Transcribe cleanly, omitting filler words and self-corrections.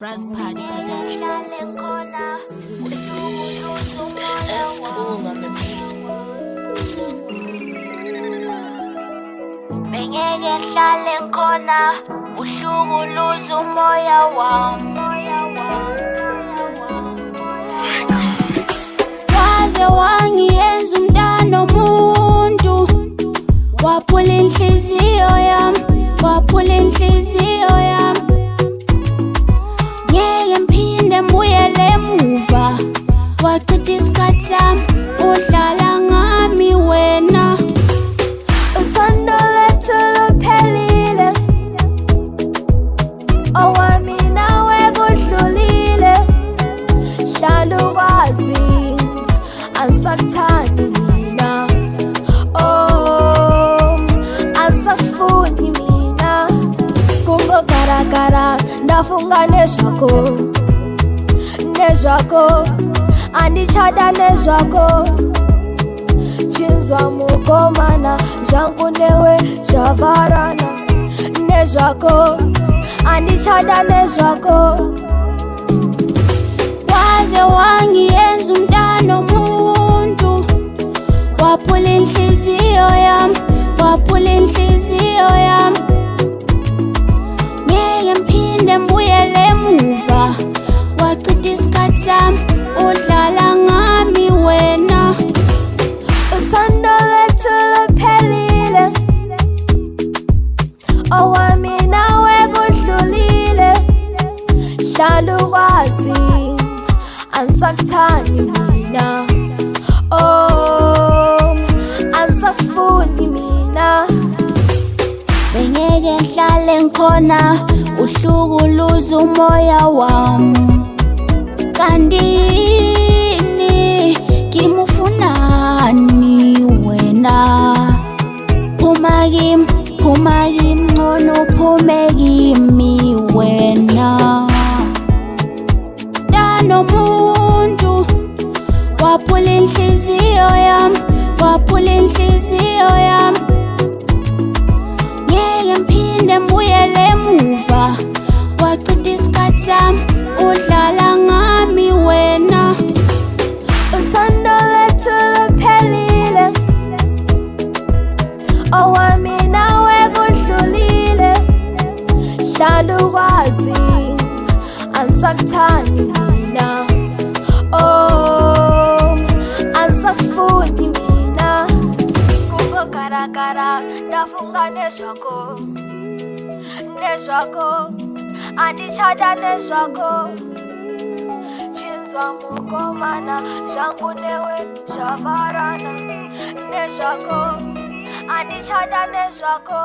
Brass Party Production. That's cool on the beat. Bengeke ngihlale ngikhona uhlukuluza umoya wami. Waze wangiyenza umntana omuntu, waphula inhliziyo yami, waphula inhliziyo yami. Ngeke ngiphinde mbuyele emuva, wachitha isikhathi sami udlala ngami wena. Uthando lethu luphelile, owami nawe kudlulile. Hlala ukwazi angisakuthandi mina, oh angisakufuni mina. Kungogaragara ndafunga nezvako, nezvako andichada nezvako. Chinzwa mukomana zvangu newe zvavarana, nezvako andichada nezvako. Waze wangiyenza umntana omuntu, waphula inhliziyo yami, waphula inhliziyo yami. Ngeke ngiphinde mbuyele emuva, wachitha isikhathi sami udlala ngami wena. Uthando lethu luphelile, owami nawe kudlulile. Hlala ukwazi angisakuthandi mina, oh angisakufuni mina. Bengeke ngihlale ngikhona uhlukuluza umoya wami. Kandini ngimufunani wena? Phuma kimi, phuma kimi, ngcono uphume kimi wena. Mntana omuntu, waphula inhliziyo yami, waphula inhliziyo yami. Ngeke ngiphinde mbuyele emuva, wachitha isikhathi sami udlala ngami wena. Uthando lethu luphelile, owami nawe kudlulile. Hlala ukwazi angisakuthandi mina, oh angisakufuni mina. Kungogaragara ndafunga nezvako, nezvako andichada nezvako. Chinzwa mukomana zvangu newe zvavarana, nezvako andichada nezvako.